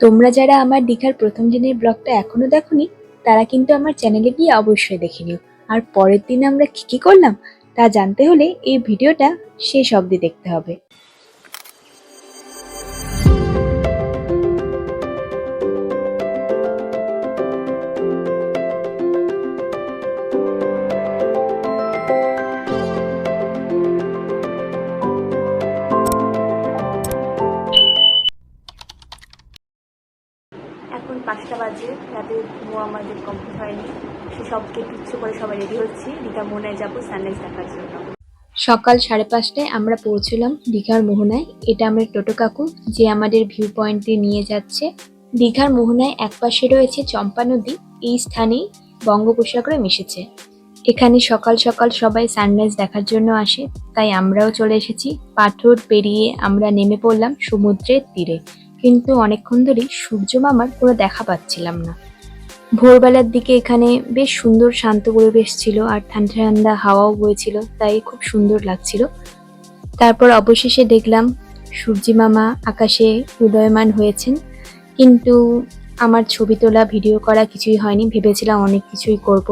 তোমরা যারা আমার দীঘার প্রথম দিনের ব্লগটা এখনো দেখোনি, তারা কিন্তু আমার চ্যানেলে গিয়ে অবশ্যই দেখে নিও। আর পরের দিন আমরা কি কি করলাম তা জানতে হলে এই ভিডিওটা শেষ অবধি দেখতে হবে। এখন 5টা বাজে, রাতে ঘুমো আমাদের কমপ্লিট হয়নি। সেসবকে তুচ্ছ করে সবাই রেডি হচ্ছি, দীঘা মোহনায় যাবো সানরাইজ দেখার জন্য। সকাল 5:30টায় আমরা পৌঁছলাম দীঘার মোহনায়। এটা আমার টোটো কাকু যে আমাদের ভিউ পয়েন্টে নিয়ে যাচ্ছে। দীঘার মোহনায় একপাশে রয়েছে চম্পা নদী, এই স্থানেই বঙ্গোপসাগরে মিশেছে। এখানে সকাল সকাল সবাই সানরাইজ দেখার জন্য আসে, তাই আমরাও চলে এসেছি। পাথর পেরিয়ে আমরা নেমে পড়লাম সমুদ্রের তীরে, কিন্তু অনেকক্ষণ ধরেই সূর্য মামার কোনো দেখা পাচ্ছিলাম না। ভোরবেলার দিকে এখানে বেশ সুন্দর শান্ত পরিবেশ ছিল, আর ঠান্ডা ঠান্ডা হাওয়াও বইছিল, তাই খুব সুন্দর লাগছিল। তারপর অবশেষে দেখলাম সূর্যি মামা আকাশে উদয়মান হয়েছেন, কিন্তু আমার ছবি তোলা ভিডিও করা কিছুই হয়নি। ভেবেছিলাম অনেক কিছুই করব,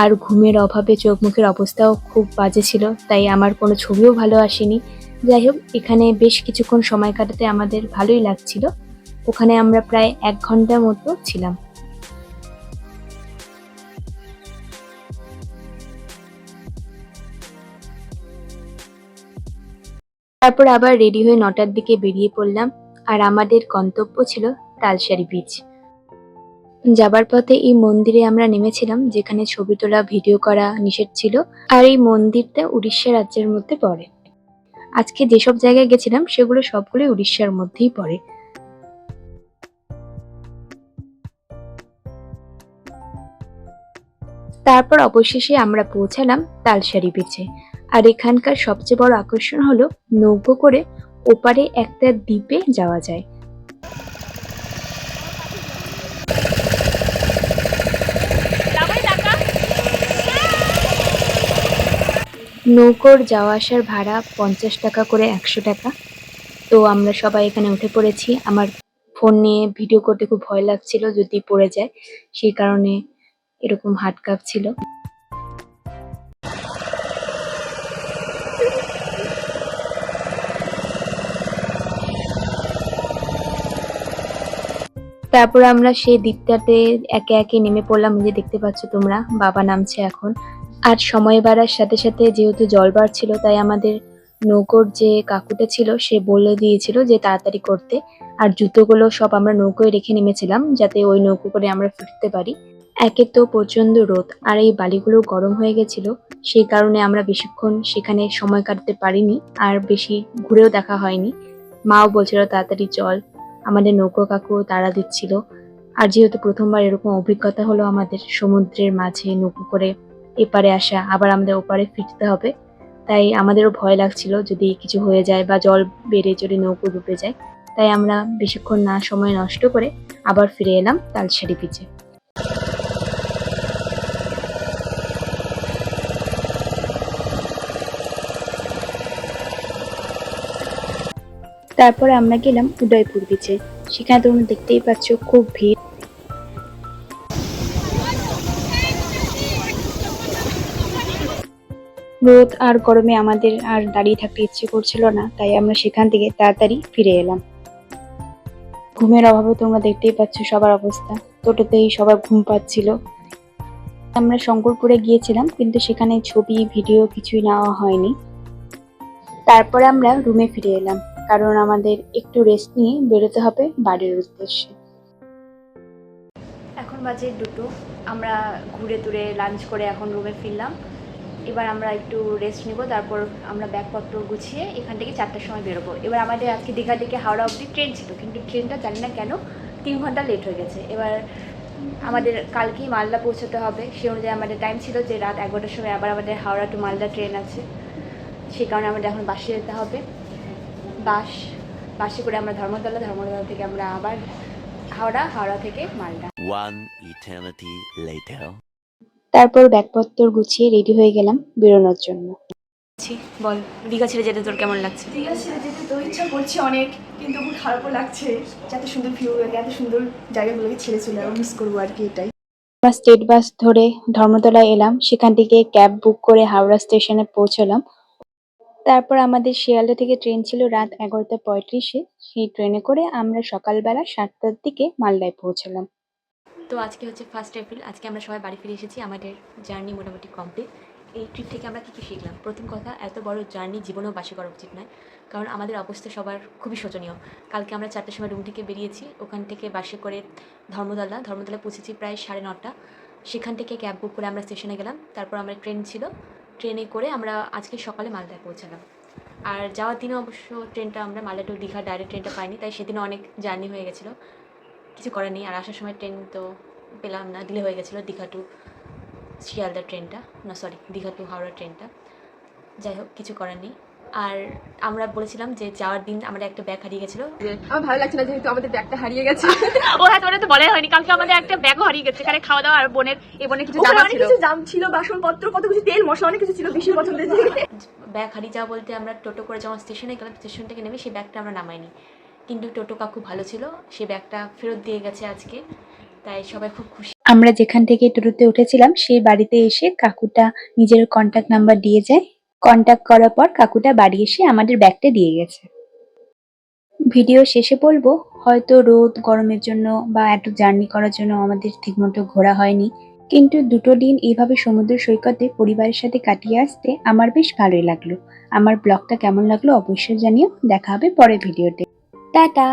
আর ঘুমের অভাবে চোখ মুখের অবস্থাও খুব বাজে ছিল, তাই আমার কোনো ছবিও ভালো আসেনি। যাই হোক, এখানে বেশ কিছুক্ষণ সময় কাটাতে আমাদের ভালোই লাগছিল। ওখানে আমরা প্রায় 1 ঘন্টার মতো ছিলাম। তারপর আবার রেডি হয়ে 9টার দিকে বেরিয়ে পড়লাম, আর আমাদের গন্তব্য ছিল তালসারি বিচ। যাবার পথে এই মন্দিরে আমরা নেমেছিলাম, যেখানে ছবি তোলা ভিডিও করা নিষেধ ছিল। আর এই মন্দিরটা উড়িষ্যা রাজ্যের মধ্যে পড়ে। আজকে যেসব জায়গায় গেছিলাম সেগুলো সবগুলোই উড়িষ্যার মধ্যেই পড়ে। তারপর অবশেষে আমরা পৌঁছালাম তালসারি বিচে। আর এখানকার সবচেয়ে বড় আকর্ষণ হলো নৌকো করে ওপারে একটা দ্বীপে যাওয়া যায়। নৌকোর যাওয়া আসার ভাড়া 50 টাকা করে, 100 টাকা। তো আমরা সবাই এখানে উঠে পড়েছি। আমার ফোন নিয়ে ভিডিও করতে খুব ভয় লাগছিল যদি পড়ে যায়, সেই কারণে এরকম হাত কাঁপছিল। তারপর আমরা সেই দ্বীপটাতে একে একে নেমে পড়লাম। এই যে দেখতে পাচ্ছ তোমরা, বাবা নামছে এখন। আর সময় বাড়ার সাথে সাথে যেহেতু জল বাড়ছিল, তাই আমাদের নৌকোর যে কাকুটা ছিল সে বলে দিয়েছিল যে তাড়াতাড়ি করতে। আর জুতোগুলো সব আমরা নৌকোয় রেখে নেমেছিলাম, যাতে ওই নৌকো করে আমরা ফিরতে পারি। একে তো প্রচন্ড রোদ, আর এই বালিগুলো গরম হয়ে গেছিল, সেই কারণে আমরা বেশিক্ষণ সেখানে সময় কাটাতে পারিনি, আর বেশি ঘুরেও দেখা হয়নি। মাও বলছিল তাড়াতাড়ি চল, আমাদের নৌকো কাকু তাড়া দিচ্ছিল। আর যেহেতু প্রথমবার এরকম অভিজ্ঞতা হলো আমাদের, সমুদ্রের মাঝে নৌকো করে এপারে আসা, আবার আমাদের ওপারে ফিরতে হবে, তাই আমাদেরও ভয় লাগছিল যদি কিছু হয়ে যায় বা জল বেড়ে যদি নৌকো ডুবে যায়। তাই আমরা বেশিক্ষণ না সময় নষ্ট করে আবার ফিরে এলাম তালসারি বিচে। তারপরে আমরা গেলাম উদয়পুর বিচে। সেখানে তোমরা দেখতেই পাচ্ছ খুব ভিড়। রোদ আর গরমে আমাদের আর দাঁড়িয়ে থাকতে ইচ্ছে করছিল না, তাই আমরা সেখান থেকে তাড়াতাড়ি ফিরে এলাম। ঘুমের অভাবে তোমরা দেখতেই পাচ্ছ সবার অবস্থা, টোটোতেই সবার ঘুম পাচ্ছিল। আমরা শঙ্করপুরে গিয়েছিলাম, কিন্তু সেখানে ছবি ভিডিও কিছুই নেওয়া হয়নি। তারপরে আমরা রুমে ফিরে এলাম, কারণ আমাদের একটু রেস্ট নিয়ে বেরোতে হবে বাড়ির উদ্দেশ্যে। এখন বাজে 2টো। আমরা ঘুরে টুরে লাঞ্চ করে এখন রুমে ফিরলাম। এবার আমরা একটু রেস্ট নেব, তারপর আমরা ব্যাগপত্র গুছিয়ে এখান থেকে 4টার সময় বেরোবো। এবার আমাদের আজকে দীঘা থেকে হাওড়া অবধি ট্রেন ছিল, কিন্তু ট্রেনটা জানি না কেন 3 ঘন্টা লেট হয়ে গেছে। এবার আমাদের কালকেই মালদা পৌঁছতে হবে, সেই অনুযায়ী আমাদের টাইম ছিল যে রাত 11টার সময় আবার আমাদের হাওড়া টু মালদা ট্রেন আছে। সেই কারণে আমাদের এখন বাসে যেতে হবে। বাসে করে আমরা ধর্মতলা থেকে আমরা আবার হাওড়া থেকে মালদা। তারপর ব্যাগপত্র গুছিয়ে রেডি হয়ে গেলাম বেরোনোর জন্য। বল, দীঘা ছেড়ে যেতে তোর কেমন লাগছে? দীঘা ছেড়ে যেতে তো ইচ্ছা করছে অনেক, কিন্তু খুব খারাপও লাগছে। এত সুন্দর ভিউ, এত সুন্দর জায়গাগুলোকে ছেড়ে চলে যাবো, মিস করবো আর কি, এটাই। আমরা স্টেট বাস ধরে ধর্মতলায় এলাম, সেখান থেকে ক্যাব বুক করে হাওড়া স্টেশনে পৌঁছলাম। তারপর আমাদের শিয়ালদা থেকে ট্রেন ছিল রাত 11:35-এ। সেই ট্রেনে করে আমরা সকালবেলা 7টার দিকে মালদায় পৌঁছলাম। তো আজকে হচ্ছে 1 এপ্রিল, আজকে আমরা সবাই বাড়ি ফিরে এসেছি। আমাদের জার্নি মোটামুটি কমপ্লিট। এই ট্রিপ থেকে আমরা কী কী শিখলাম? প্রথম কথা, এত বড় জার্নি জীবনেও বাসি করা উচিত নয়, কারণ আমাদের অবস্থা সবার খুবই শোচনীয়। কালকে আমরা 4টার সময় রুম থেকে বেরিয়েছি, ওখান থেকে বাসে করে ধর্মতলায় পৌঁছেছি প্রায় 9:30। সেখান থেকে ক্যাব বুক করে আমরা স্টেশনে গেলাম। তারপর আমরা ট্রেন ছিল, ট্রেনে করে আমরা আজকে সকালে মালদায় পৌঁছালাম। আর যাওয়ার দিনে অবশ্য ট্রেনটা আমরা মালদা টু দীঘা ডাইরেক্ট ট্রেনটা পাইনি, তাই সেদিনও অনেক জার্নি হয়ে গেছিলো, কিছু করার নেই। আর আসার সময় ট্রেন তো পেলাম না, ডিলে হয়ে গেছিলো দীঘা টু শিয়ালদা ট্রেনটা, না সরি দীঘা টু হাওড়া ট্রেনটা। যাই হোক, কিছু করার নেই। আর আমরা বলেছিলাম যে যাওয়ার দিন আমাদের একটা ব্যাগ হারিয়ে গেছিলো। আমার ভালো লাগছে না, যেহেতু আমাদের ব্যাগটা হারিয়ে গেছে। ও হ্যাঁ, তোমাদের তো বলাই হয়নি, কালকে আমাদের একটা ব্যাগও হারিয়ে গেছে। এখানে খাওয়া দাওয়া আর বোনের কিছু জামা ছিল, জাম ছিল, বাসনপত্র, কত কিছু, তেল মশলা অনেক কিছু ছিল, বেশি পছন্দের। ব্যাগ হারিয়ে যাওয়া বলতে আমরা টোটো করে যখন স্টেশনে গেলাম, স্টেশন থেকে নেমে সেই ব্যাগটা আমরা নামাইনি, কিন্তু টোটো কাকু ভালো ছিল, সেই ব্যাগটা ফেরত দিয়ে গেছে আজকে, তাই সবাই খুব খুশি। আমরা যেখান থেকে টোটোতে উঠেছিলাম সেই বাড়িতে এসে কাকুটা নিজের কন্ট্যাক্ট নাম্বার দিয়ে যায়। কন্ট্যাক্ট করার পর কাকুটা বাড়ি এসে আমাদের ব্যাগটা দিয়ে গেছে। ভিডিও শেষে বলবো, হয়তো রোদ গরমের জন্য বা এত জার্নি করার জন্য আমাদের ঠিকমতো ঘোরা হয়নি, কিন্তু দুটো দিন এইভাবে সমুদ্র সৈকতে পরিবারের সাথে কাটিয়ে আসতে আমার বেশ ভালোই লাগলো। আমার ব্লগটা কেমন লাগলো অবশ্যই জানিও। দেখা হবে পরের ভিডিওতে। টাটা।